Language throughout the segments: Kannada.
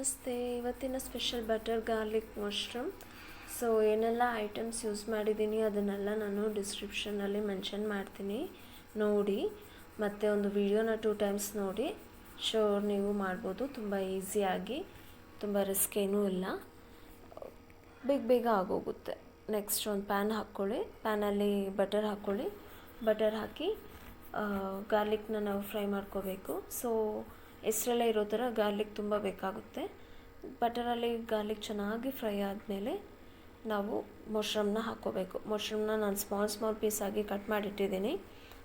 ನಮಸ್ತೆ. ಇವತ್ತಿನ special butter garlic mushroom. So ಏನೆಲ್ಲ ಐಟಮ್ಸ್ ಯೂಸ್ ಮಾಡಿದ್ದೀನಿ ಅದನ್ನೆಲ್ಲ ನಾನು ಡಿಸ್ಕ್ರಿಪ್ಷನಲ್ಲಿ ಮೆನ್ಷನ್ ಮಾಡ್ತೀನಿ, ನೋಡಿ. ಮತ್ತು ಒಂದು ವಿಡಿಯೋನ 2 ಟೈಮ್ಸ್ ನೋಡಿ ಶೋರ್ ನೀವು ಮಾಡ್ಬೋದು. ತುಂಬ ಈಸಿಯಾಗಿ, ತುಂಬ ರಿಸ್ಕ್ ಏನೂ ಇಲ್ಲ, ಬೇಗ ಆಗೋಗುತ್ತೆ. ನೆಕ್ಸ್ಟ್ ಒಂದು ಪ್ಯಾನ್ ಹಾಕ್ಕೊಳ್ಳಿ, ಪ್ಯಾನಲ್ಲಿ ಬಟರ್ ಹಾಕ್ಕೊಳ್ಳಿ. ಬಟರ್ ಹಾಕಿ ಗಾರ್ಲಿಕ್ನ ನಾವು ಫ್ರೈ ಮಾಡ್ಕೋಬೇಕು. ಸೊ ಹೆಸರೆಲ್ಲ ಇರೋ ಥರ ಗಾರ್ಲಿಕ್ ತುಂಬ ಬೇಕಾಗುತ್ತೆ. ಬಟರಲ್ಲಿ ಗಾರ್ಲಿಕ್ ಚೆನ್ನಾಗಿ ಫ್ರೈ ಆದಮೇಲೆ ನಾವು ಮಶ್ರೂಮ್ನ ಹಾಕ್ಕೋಬೇಕು. ಮಶ್ರೂಮ್ನ ನಾನು ಸ್ಮಾಲ್ ಪೀಸಾಗಿ ಕಟ್ ಮಾಡಿಟ್ಟಿದ್ದೀನಿ,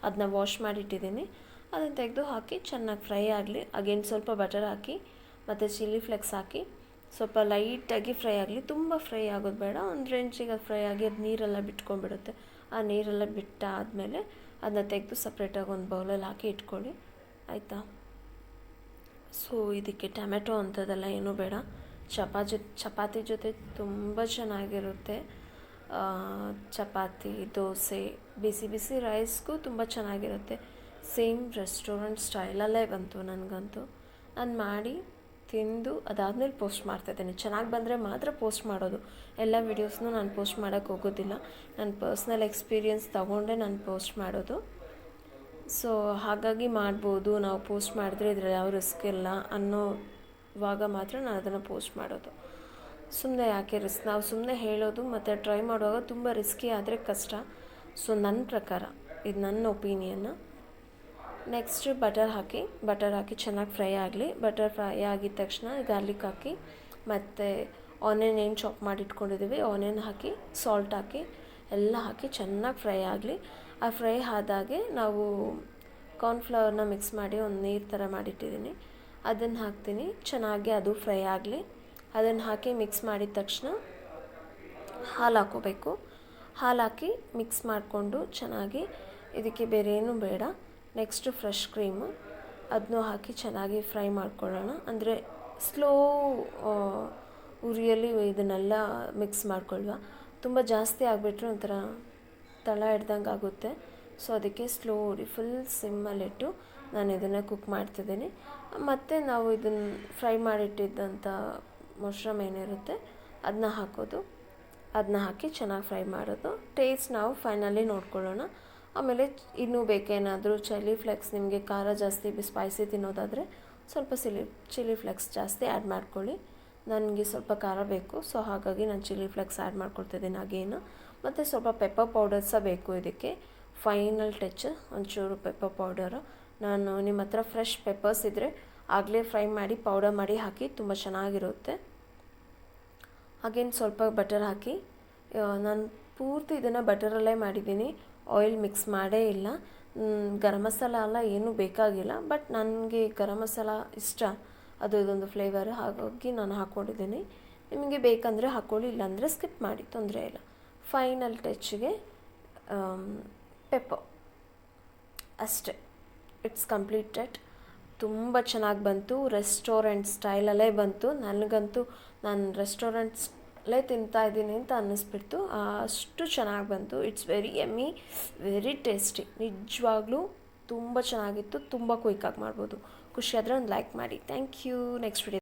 ಅದನ್ನ ವಾಶ್ ಮಾಡಿಟ್ಟಿದ್ದೀನಿ. ಅದನ್ನು ತೆಗೆದು ಹಾಕಿ ಚೆನ್ನಾಗಿ ಫ್ರೈ ಆಗಲಿ. ಅಗೇನ್ ಸ್ವಲ್ಪ ಬಟರ್ ಹಾಕಿ ಮತ್ತು ಚಿಲ್ಲಿ ಫ್ಲೆಕ್ಸ್ ಹಾಕಿ ಸ್ವಲ್ಪ ಲೈಟಾಗಿ ಫ್ರೈ ಆಗಲಿ, ತುಂಬ ಫ್ರೈ ಆಗೋದು ಬೇಡ. ಒಂದು ರೇಂಜಿಗೆ ಅದು ಫ್ರೈ ಆಗಿ ಅದು ನೀರೆಲ್ಲ ಬಿಟ್ಕೊಂಡ್ಬಿಡುತ್ತೆ. ಆ ನೀರೆಲ್ಲ ಬಿಟ್ಟಾದಮೇಲೆ ಅದನ್ನ ತೆಗೆದು ಸಪ್ರೇಟಾಗಿ ಒಂದು ಬೌಲಲ್ಲಿ ಹಾಕಿ ಇಟ್ಕೊಳ್ಳಿ, ಆಯಿತಾ. ಸೊ ಇದಕ್ಕೆ ಟೊಮೆಟೊ ಅಂಥದ್ದೆಲ್ಲ ಏನೂ ಬೇಡ. ಚಪಾತಿ ಜೊತೆ ತುಂಬ ಚೆನ್ನಾಗಿರುತ್ತೆ. ಚಪಾತಿ, ದೋಸೆ, ಬಿಸಿ ರೈಸ್ಗೂ ತುಂಬ ಚೆನ್ನಾಗಿರುತ್ತೆ. ಸೇಮ್ ರೆಸ್ಟೋರೆಂಟ್ ಸ್ಟೈಲಲ್ಲೇ ಬಂತು ನನಗಂತೂ. ನಾನು ಮಾಡಿ ತಿಂದು ಅದಾದಮೇಲೆ ಪೋಸ್ಟ್ ಮಾಡ್ತಾಯಿದ್ದೀನಿ. ಚೆನ್ನಾಗಿ ಬಂದರೆ ಮಾತ್ರ ಪೋಸ್ಟ್ ಮಾಡೋದು. ಎಲ್ಲ ವೀಡಿಯೋಸ್ನೂ ನಾನು ಪೋಸ್ಟ್ ಮಾಡೋಕ್ಕೆ ಹೋಗೋದಿಲ್ಲ. ನನ್ನ ಪರ್ಸ್ನಲ್ ಎಕ್ಸ್ಪೀರಿಯನ್ಸ್ ತೊಗೊಂಡೇ ನಾನು ಪೋಸ್ಟ್ ಮಾಡೋದು. ಸೊ ಹಾಗಾಗಿ ಮಾಡ್ಬೋದು, ನಾವು ಪೋಸ್ಟ್ ಮಾಡಿದ್ರೆ ಇದ್ರಲ್ಲಿ ಯಾವ ರಿಸ್ಕ್ ಇಲ್ಲ ಅನ್ನೋವಾಗ ಮಾತ್ರ ನಾನು ಅದನ್ನು ಪೋಸ್ಟ್ ಮಾಡೋದು. ಸುಮ್ಮನೆ ಯಾಕೆ ರಿಸ್ಕ್, ನಾವು ಸುಮ್ಮನೆ ಹೇಳೋದು ಮತ್ತು ಟ್ರೈ ಮಾಡುವಾಗ ತುಂಬ ರಿಸ್ಕಿ ಆದರೆ ಕಷ್ಟ. ಸೊ ನನ್ನ ಪ್ರಕಾರ ಇದು ನನ್ನ ಒಪಿನಿಯನ್ನು. ನೆಕ್ಸ್ಟ್ ಬಟರ್ ಹಾಕಿ ಚೆನ್ನಾಗಿ ಫ್ರೈ ಆಗಲಿ. ಬಟರ್ ಫ್ರೈ ಆಗಿದ ತಕ್ಷಣ ಗಾರ್ಲಿಕ್ ಹಾಕಿ ಮತ್ತು ಆನಿಯನ್ ಏನು ಚಾಪ್ ಮಾಡಿ ಇಟ್ಕೊಂಡಿದ್ದೀವಿ ಆನಿಯನ್ ಹಾಕಿ, ಸಾಲ್ಟ್ ಹಾಕಿ ಎಲ್ಲ ಹಾಕಿ ಚೆನ್ನಾಗಿ ಫ್ರೈ ಆಗಲಿ. ಆ ಫ್ರೈ ಆದಾಗೆ ನಾವು ಕಾರ್ನ್ಫ್ಲವರ್ನ ಮಿಕ್ಸ್ ಮಾಡಿ ಒಂದು ನೀರು ಥರ ಮಾಡಿಟ್ಟಿದ್ದೀನಿ, ಅದನ್ನು ಹಾಕ್ತೀನಿ. ಚೆನ್ನಾಗಿ ಅದು ಫ್ರೈ ಆಗಲಿ. ಅದನ್ನು ಹಾಕಿ ಮಿಕ್ಸ್ ಮಾಡಿದ ತಕ್ಷಣ ಹಾಲು ಹಾಕ್ಕೋಬೇಕು. ಹಾಲು ಹಾಕಿ ಮಿಕ್ಸ್ ಮಾಡಿಕೊಂಡು ಚೆನ್ನಾಗಿ, ಇದಕ್ಕೆ ಬೇರೆ ಏನೂ ಬೇಡ. ನೆಕ್ಸ್ಟು ಫ್ರೆಶ್ ಕ್ರೀಮು, ಅದನ್ನೂ ಹಾಕಿ ಚೆನ್ನಾಗಿ ಫ್ರೈ ಮಾಡ್ಕೊಳ್ಳೋಣ. ಅಂದರೆ ಸ್ಲೋ ಉರಿಯಲ್ಲಿ ಇದನ್ನೆಲ್ಲ ಮಿಕ್ಸ್ ಮಾಡ್ಕೊಳ್ವಾ. ತುಂಬ ಜಾಸ್ತಿ ಆಗಿಬಿಟ್ರೆ ಒಂಥರ ತಳ ಹಿಡ್ದಂಗೆ ಆಗುತ್ತೆ. ಸೊ ಅದಕ್ಕೆ ಸ್ಲೋ ಉರಿ, ಫುಲ್ ಸಿಮ್ಮಲ್ಲಿಟ್ಟು ನಾನು ಇದನ್ನು ಕುಕ್ ಮಾಡ್ತಿದ್ದೀನಿ. ಮತ್ತು ನಾವು ಇದನ್ನು ಫ್ರೈ ಮಾಡಿಟ್ಟಿದ್ದಂಥ ಮಶ್ರೂಮ್ ಏನಿರುತ್ತೆ ಅದನ್ನ ಹಾಕೋದು, ಅದನ್ನ ಹಾಕಿ ಚೆನ್ನಾಗಿ ಫ್ರೈ ಮಾಡೋದು. ಟೇಸ್ಟ್ ನಾವು ಫೈನಲಿ ನೋಡ್ಕೊಳ್ಳೋಣ. ಆಮೇಲೆ ಇನ್ನೂ ಬೇಕೇನಾದರೂ ಚಿಲ್ಲಿ ಫ್ಲೆಕ್ಸ್, ನಿಮಗೆ ಖಾರ ಜಾಸ್ತಿ ಸ್ಪೈಸಿ ತಿನ್ನೋದಾದರೆ ಸ್ವಲ್ಪ ಚಿಲ್ಲಿ ಫ್ಲೆಕ್ಸ್ ಜಾಸ್ತಿ ಆ್ಯಡ್ ಮಾಡ್ಕೊಳ್ಳಿ. ನನಗೆ ಸ್ವಲ್ಪ ಖಾರ ಬೇಕು, ಸೊ ಹಾಗಾಗಿ ನಾನು ಚಿಲ್ಲಿ ಫ್ಲೆಕ್ಸ್ ಆ್ಯಡ್ ಮಾಡ್ಕೊಳ್ತಿದ್ದೀನಿ ಅಗೇನು. ಮತ್ತು ಸ್ವಲ್ಪ ಪೆಪ್ಪರ್ ಪೌಡರ್ ಸಹ ಬೇಕು ಇದಕ್ಕೆ, ಫೈನಲ್ ಟಚ್ ಒಂಚೂರು ಪೆಪ್ಪರ್ ಪೌಡರು. ನಾನು ನಿಮ್ಮ ಹತ್ರ ಫ್ರೆಶ್ ಪೆಪ್ಪರ್ಸ್ ಇದ್ದರೆ ಆಗಲೇ ಫ್ರೈ ಮಾಡಿ ಪೌಡರ್ ಮಾಡಿ ಹಾಕಿ, ತುಂಬ ಚೆನ್ನಾಗಿರುತ್ತೆ. ಅಗೇನ್ ಸ್ವಲ್ಪ ಬಟರ್ ಹಾಕಿ, ನಾನು ಪೂರ್ತಿ ಇದನ್ನು ಬಟರಲ್ಲೇ ಮಾಡಿದ್ದೀನಿ, ಆಯಿಲ್ ಮಿಕ್ಸ್ ಮಾಡೇ ಇಲ್ಲ. ಗರಂ ಮಸಾಲ ಎಲ್ಲ ಏನೂ ಬೇಕಾಗಿಲ್ಲ, ಬಟ್ ನನಗೆ ಗರಂ ಮಸಾಲ ಇಷ್ಟ, ಅದು ಇದೊಂದು ಫ್ಲೇವರ್, ಹಾಗಾಗಿ ನಾನು ಹಾಕ್ಕೊಂಡಿದ್ದೀನಿ. ನಿಮಗೆ ಬೇಕಂದರೆ ಹಾಕ್ಕೊಳ್ಳಿ, ಇಲ್ಲಾಂದರೆ ಸ್ಕಿಪ್ ಮಾಡಿ, ತೊಂದರೆ ಇಲ್ಲ. ಫೈನಲ್ ಟಚ್ಗೆ ಪೆಪ್ಪರ್ ಅಷ್ಟೇ, ಇಟ್ಸ್ ಕಂಪ್ಲೀಟೆಡ್. ತುಂಬ ಚೆನ್ನಾಗಿ ಬಂತು, ರೆಸ್ಟೋರೆಂಟ್ ಸ್ಟೈಲಲ್ಲೇ ಬಂತು. ನನಗಂತೂ ನಾನು ರೆಸ್ಟೋರೆಂಟ್ಸಲ್ಲೇ ತಿಂತಾಯಿದ್ದೀನಿ ಅಂತ ಅನ್ನಿಸ್ಬಿಡ್ತು, ಅಷ್ಟು ಚೆನ್ನಾಗಿ ಬಂತು. It's very yummy, very tasty. ನಿಜವಾಗ್ಲೂ ತುಂಬ ಚೆನ್ನಾಗಿತ್ತು, ತುಂಬ ಕ್ವಿಕ್ಕಾಗಿ ಮಾಡ್ಬೋದು. ಖುಷಿಯಾದರೆ ಒಂದು ಲೈಕ್ ಮಾಡಿ. Thank you. Next video